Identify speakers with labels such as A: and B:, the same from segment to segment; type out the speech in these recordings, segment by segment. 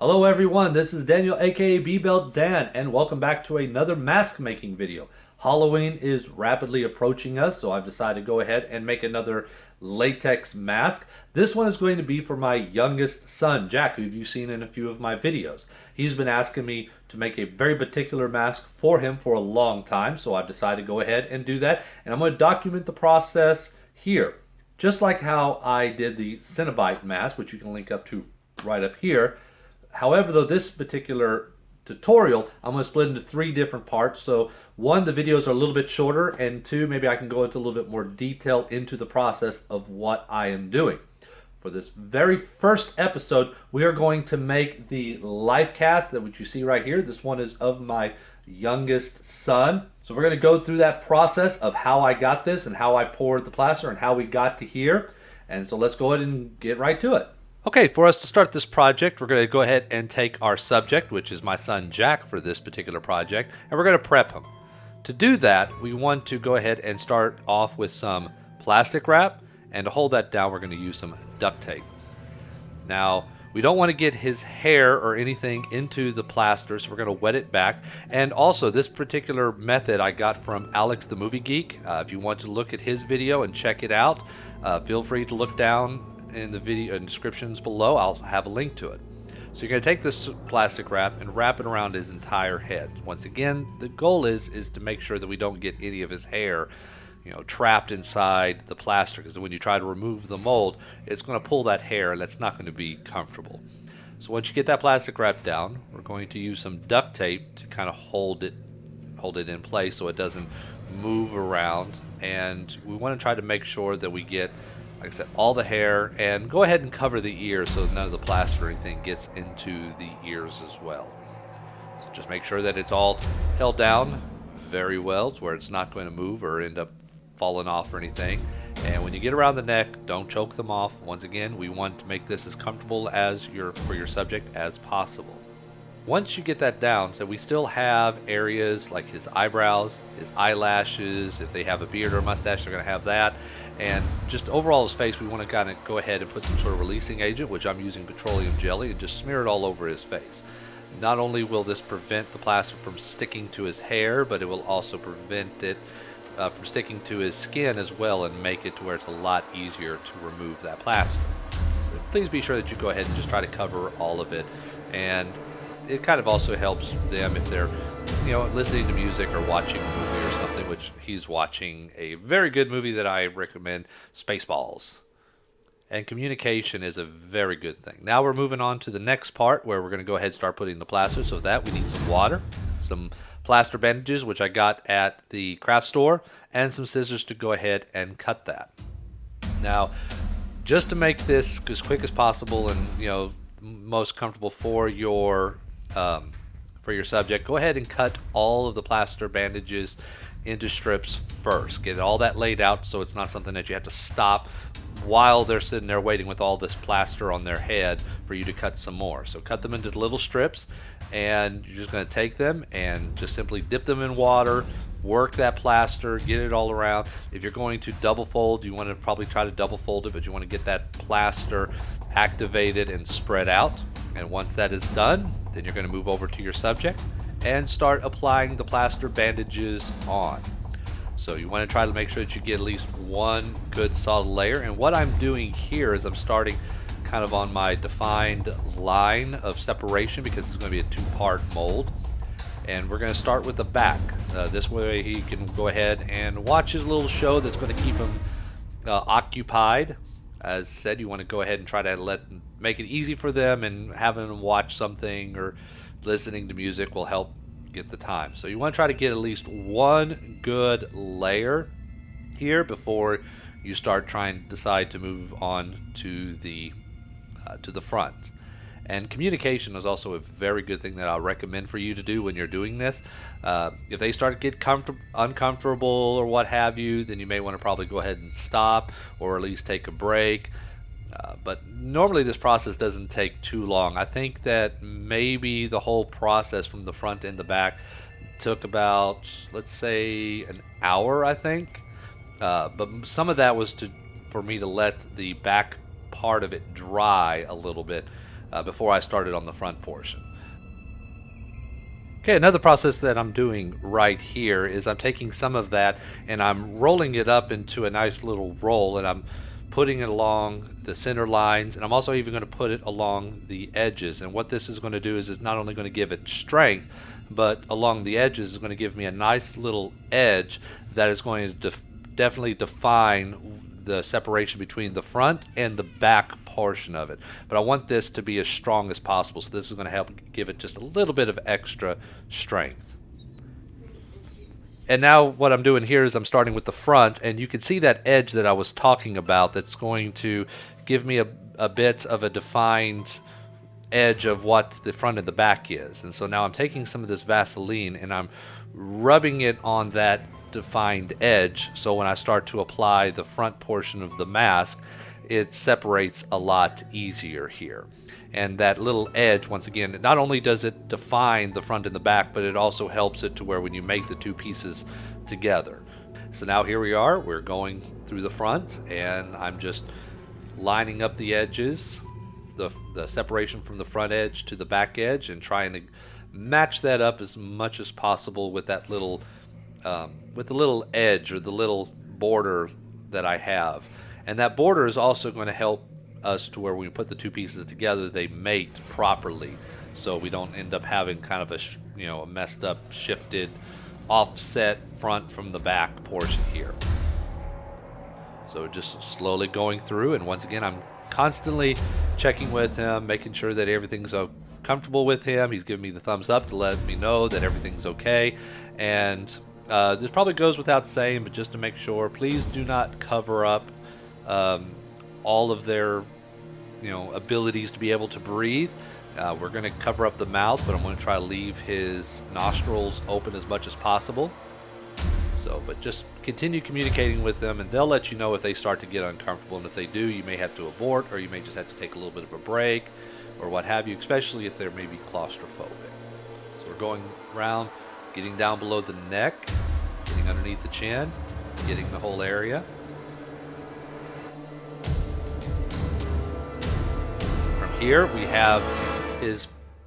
A: Hello everyone, this is Daniel aka Bbeltdan and welcome back to another mask making video. Halloween is rapidly approaching us, so I've decided to go ahead and make another latex mask. This one is going to be for my youngest son, Jack, who you've seen in a few of my videos. He's been asking me to make a very particular mask for him for a long time, so I've decided to go ahead and do that, and I'm going to document the process here. Just like how I did the Cenobite mask, which you can link up to right up here. However, though, this particular tutorial, I'm going to split into three different parts. So one, the videos are a little bit shorter, and two, maybe I can go into a little bit more detail into the process of what I am doing. For this very first episode, we are going to make the life cast that what you see right here. This one is of my youngest son. So we're going to go through that process of how I got this and how I poured the plaster and how we got to here. And so let's go ahead and get right to it. Okay, for us to start this project, we're going to go ahead and take our subject, which is my son Jack for this particular project, and we're going to prep him. To do that, we want to go ahead and start off with some plastic wrap, and to hold that down, we're going to use some duct tape. Now, we don't want to get his hair or anything into the plaster, so we're going to wet it back. And also, this particular method I got from Alex the Movie Geek. If you want to look at his video and check it out, feel free to look down in the video descriptions below. I'll have a link to it. So you're going to take this plastic wrap and wrap it around his entire head. Once again, the goal is to make sure that we don't get any of his hair, trapped inside the plaster, because when you try to remove the mold, it's going to pull that hair, and that's not going to be comfortable. So once you get that plastic wrap down, we're going to use some duct tape to kind of hold it in place so it doesn't move around. And we want to try to make sure that we get, like I said, all the hair, and go ahead and cover the ears so none of the plaster or anything gets into the ears as well. So just make sure that it's all held down very well to where it's not going to move or end up falling off or anything. And when you get around the neck, don't choke them off. Once again, we want to make this as comfortable for your subject as possible. Once you get that down, so we still have areas like his eyebrows, his eyelashes. If they have a beard or a mustache, they're going to have that. And just overall his face, we want to kind of go ahead and put some sort of releasing agent, which I'm using petroleum jelly, and just smear it all over his face. Not only will this prevent the plaster from sticking to his hair, but it will also prevent it from sticking to his skin as well, and make it to where it's a lot easier to remove that plaster. So please be sure that you go ahead and just try to cover all of it. And it kind of also helps them if they're listening to music or watching a movie or something, which he's watching a very good movie that I recommend, Spaceballs. And communication is a very good thing. Now we're moving on to the next part where we're going to go ahead and start putting the plaster. So that we need some water, some plaster bandages, which I got at the craft store, and some scissors to go ahead and cut that. Now, just to make this as quick as possible and most comfortable for your subject, go ahead and cut all of the plaster bandages into strips first. Get all that laid out so it's not something that you have to stop while they're sitting there waiting with all this plaster on their head for you to cut some more. So cut them into little strips, and you're just going to take them and just simply dip them in water, work that plaster, get it all around. If you're going to double fold, you want to probably try to double fold it, but you want to get that plaster activated and spread out. And once that is done, then you're going to move over to your subject and start applying the plaster bandages on. So you want to try to make sure that you get at least one good solid layer. And what I'm doing here is I'm starting kind of on my defined line of separation, because it's going to be a two-part mold. And we're going to start with the back. This way he can go ahead and watch his little show that's going to keep him occupied. As said, you want to go ahead and try to make it easy for them, and having them watch something or listening to music will help get the time. So you want to try to get at least one good layer here before you start trying to decide to move on to the front. And communication is also a very good thing that I'll recommend for you to do when you're doing this. If they start to get uncomfortable or what have you, then you may want to probably go ahead and stop, or at least take a break. But normally this process doesn't take too long. I think that maybe the whole process from the front and the back took about, let's say, an hour, I think. But some of that was for me to let the back part of it dry a little bit. before I started on the front portion. Okay, another process that I'm doing right here is I'm taking some of that and I'm rolling it up into a nice little roll, and I'm putting it along the center lines, and I'm also even going to put it along the edges. And what this is going to do is it's not only going to give it strength, but along the edges is going to give me a nice little edge that is going to definitely define the separation between the front and the back portion of it. But I want this to be as strong as possible, so this is going to help give it just a little bit of extra strength. And now what I'm doing here is I'm starting with the front, and you can see that edge that I was talking about that's going to give me a bit of a defined edge of what the front and the back is. And so now I'm taking some of this Vaseline and I'm rubbing it on that defined edge, so when I start to apply the front portion of the mask, it separates a lot easier here. And that little edge, once again, not only does it define the front and the back, but it also helps it to where when you make the two pieces together. So now here we are, we're going through the front, and I'm just lining up the edges, the separation from the front edge to the back edge, and trying to match that up as much as possible with that little with the little edge or the little border that I have. And that border is also going to help us to where when we put the two pieces together, they mate properly, so we don't end up having kind of a messed up, shifted, offset front from the back portion here. So just slowly going through, and once again, I'm constantly checking with him, making sure that everything's comfortable with him. He's giving me the thumbs up to let me know that everything's okay. And this probably goes without saying, but just to make sure, please do not cover up all of their abilities to be able to breathe. We're going to cover up the mouth, but I'm going to try to leave his nostrils open as much as possible. But just continue communicating with them, and they'll let you know if they start to get uncomfortable. And if they do, you may have to abort, or you may just have to take a little bit of a break, or what have you, especially if they're maybe claustrophobic. So we're going around, getting down below the neck, getting underneath the chin, getting the whole area. From here, we have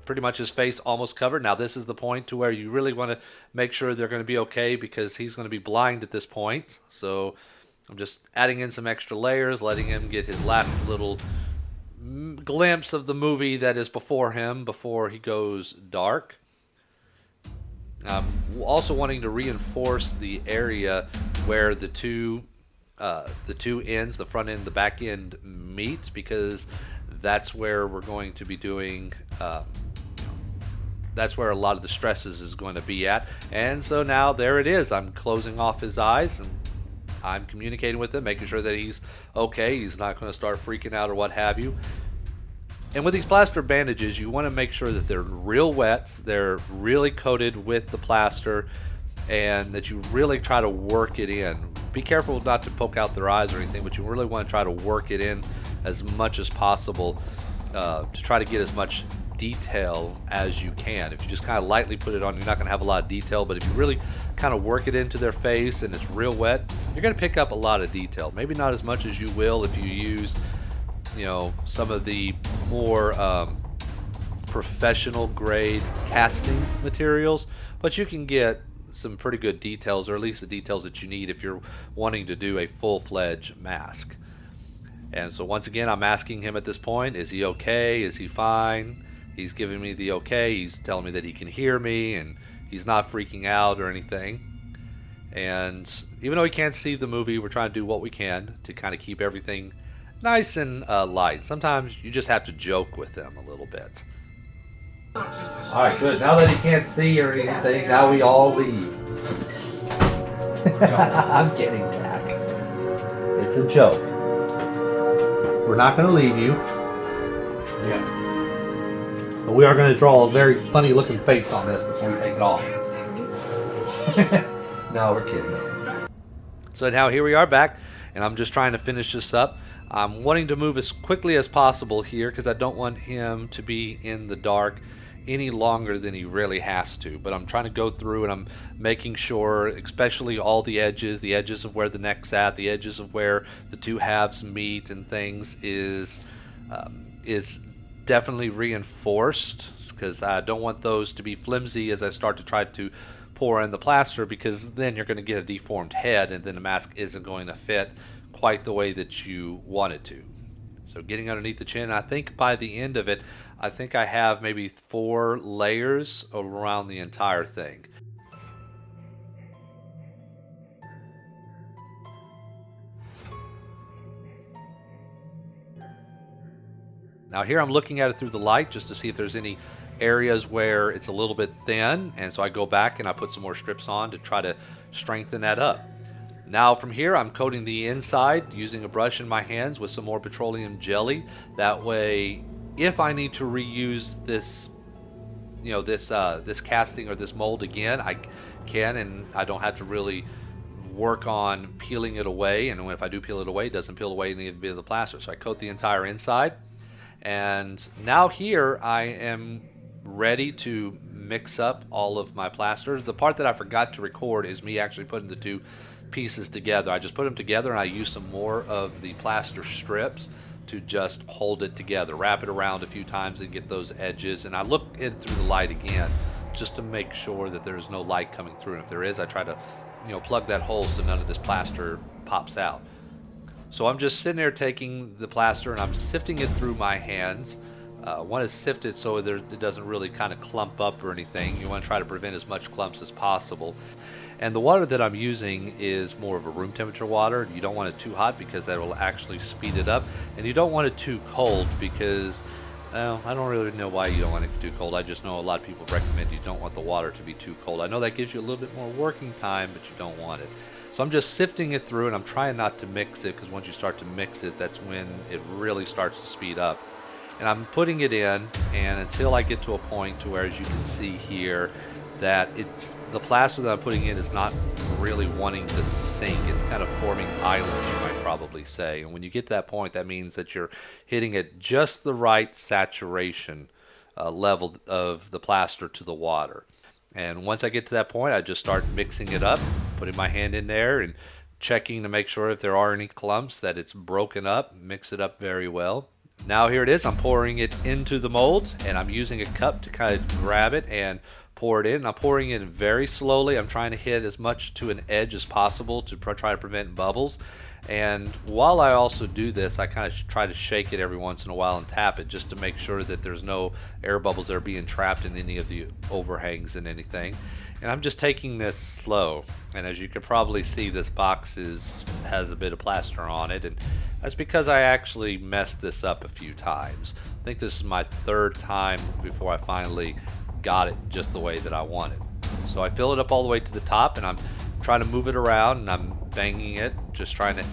A: pretty much his face almost covered. Now this is the point to where you really want to make sure they're going to be okay, because he's going to be blind at this point. So I'm just adding in some extra layers, letting him get his last little glimpse of the movie that is before him before he goes dark. I'm also wanting to reinforce the area where the two ends, the front end, the back end, meet, because that's where we're going to be doing that's where a lot of the stresses is going to be at. And so now there it is. I'm closing off his eyes, and I'm communicating with him, making sure that he's okay, he's not going to start freaking out or what have you. And with these plaster bandages, you want to make sure that they're real wet, they're really coated with the plaster, and that you really try to work it in. Be careful not to poke out their eyes or anything, but you really want to try to work it in as much as possible to try to get as much detail as you can. If you just kind of lightly put it on, you're not going to have a lot of detail, but if you really kind of work it into their face and it's real wet, you're going to pick up a lot of detail. Maybe not as much as you will if you use some of the more professional grade casting materials, but you can get some pretty good details, or at least the details that you need if you're wanting to do a full-fledged mask. And so once again, I'm asking him at this point, is he okay? Is he fine? He's giving me the okay. He's telling me that he can hear me, and he's not freaking out or anything. And even though he can't see the movie, we're trying to do what we can to kind of keep everything nice and light. Sometimes you just have to joke with them a little bit. Alright, good. Now that he can't see or anything, now we all leave. I'm kidding, Jack. It's a joke. We're not going to leave you. Yeah. But we are going to draw a very funny looking face on this before we take it off. No, we're kidding. So now here we are back, and I'm just trying to finish this up. I'm wanting to move as quickly as possible here because I don't want him to be in the dark any longer than he really has to. But I'm trying to go through, and I'm making sure, especially all the edges of where the neck's at, the edges of where the two halves meet and things is definitely reinforced, because I don't want those to be flimsy as I start to try to pour in the plaster, because then you're going to get a deformed head and then the mask isn't going to fit quite the way that you want it to. So getting underneath the chin, I think by the end of it, I think I have maybe 4 layers around the entire thing. Now here I'm looking at it through the light just to see if there's any areas where it's a little bit thin, and so I go back and I put some more strips on to try to strengthen that up. Now from here I'm coating the inside using a brush in my hands with some more petroleum jelly. That way, if I need to reuse this, this casting or this mold again, I can, and I don't have to really work on peeling it away. And if I do peel it away, it doesn't peel away any bit of the plaster. So I coat the entire inside. And now here I am ready to mix up all of my plasters. The part that I forgot to record is me actually putting the 2 pieces together. I just put them together and I use some more of the plaster strips to just hold it together, wrap it around a few times and get those edges. And I look it through the light again just to make sure that there's no light coming through. And if there is, I try to plug that hole so none of this plaster pops out. So I'm just sitting there taking the plaster and I'm sifting it through my hands. Want to sift it so it doesn't really kind of clump up or anything. You want to try to prevent as much clumps as possible. And the water that I'm using is more of a room temperature water. You don't want it too hot because that will actually speed it up. And you don't want it too cold because, I don't really know why you don't want it too cold. I just know a lot of people recommend you don't want the water to be too cold. I know that gives you a little bit more working time, but you don't want it. So I'm just sifting it through, and I'm trying not to mix it, because once you start to mix it, that's when it really starts to speed up. And I'm putting it in, and until I get to a point to where, as you can see here, that it's the plaster that I'm putting in is not really wanting to sink. It's kind of forming islands, you might probably say. And when you get to that point, that means that you're hitting at just the right saturation level of the plaster to the water. And once I get to that point, I just start mixing it up, putting my hand in there and checking to make sure if there are any clumps that it's broken up, mix it up very well. Now here it is, I'm pouring it into the mold, and I'm using a cup to kind of grab it and pour it in. I'm pouring it in very slowly. I'm trying to hit as much to an edge as possible to try to prevent bubbles. And while I also do this, I kind of try to shake it every once in a while and tap it just to make sure that there's no air bubbles that are being trapped in any of the overhangs and anything. And I'm just taking this slow. And as you can probably see, this box has a bit of plaster on it. And that's because I actually messed this up a few times. I think this is my 3rd time before I finally got it just the way that I wanted. So I fill it up all the way to the top, and I'm trying to move it around, and I'm banging it, just trying to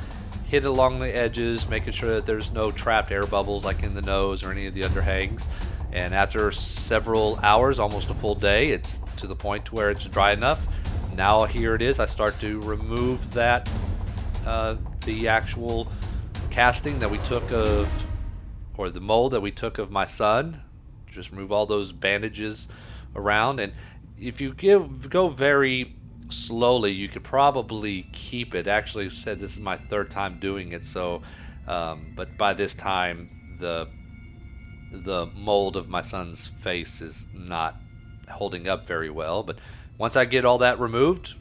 A: hit it along the edges, making sure that there's no trapped air bubbles like in the nose or any of the underhangs. And after several hours, almost a full day, it's to the point to where it's dry enough. Now here it is. I start to remove that, the actual casting that we took of, or the mold that we took of my son. Just remove all those bandages around. And if you go very slowly, you could probably keep it. Actually said this is my 3rd time doing it, so but by this time the mold of my son's face is not holding up very well. But once I get all that removed,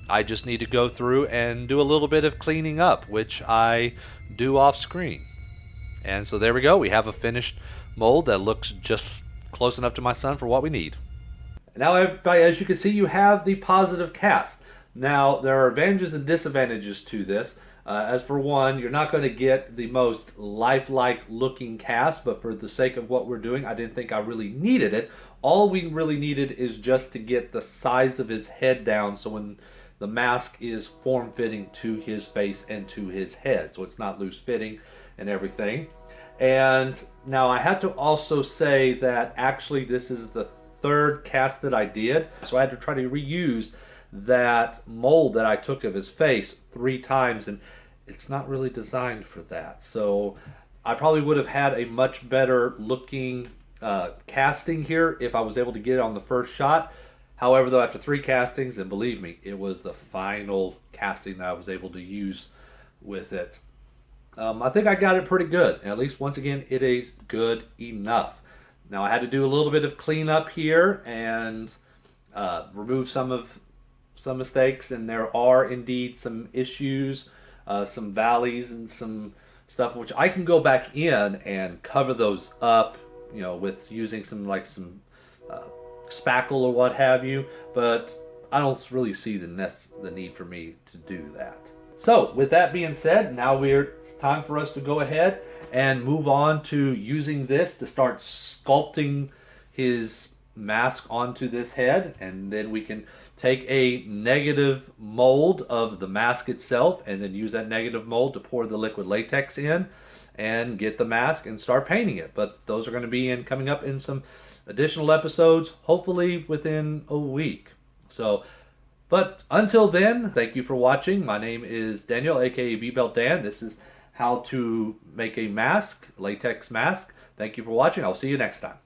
A: I just need to go through and do a little bit of cleaning up, which I do off screen. And so there we go, we have a finished mold that looks just close enough to my son for what we need. Now, as you can see, you have the positive cast. Now, there are advantages and disadvantages to this. As for one, you're not going to get the most lifelike looking cast, but for the sake of what we're doing, I didn't think I really needed it. All we really needed is just to get the size of his head down, so when the mask is form-fitting to his face and to his head, so it's not loose-fitting and everything. And now I had to also say that actually this is the 3rd cast that I did, so I had to try to reuse that mold that I took of his face 3 times, and it's not really designed for that. So I probably would have had a much better looking casting here if I was able to get it on the first shot. However, though, after 3 castings, and believe me, it was the final casting that I was able to use with it. I think I got it pretty good. At least, once again, it is good enough. Now I had to do a little bit of cleanup here and remove some mistakes, and there are indeed some issues, some valleys and some stuff which I can go back in and cover those up, with using some uh, spackle or what have you, but I don't really see the need for me to do that. So with that being said, now it's time for us to go ahead and move on to using this to start sculpting his mask onto this head, and then we can take a negative mold of the mask itself and then use that negative mold to pour the liquid latex in and get the mask and start painting it. But those are going to be coming up in some additional episodes, hopefully within a week. But until then, thank you for watching. My name is Daniel, aka Bbeltdan. This is how to make a mask, latex mask. Thank you for watching. I'll see you next time.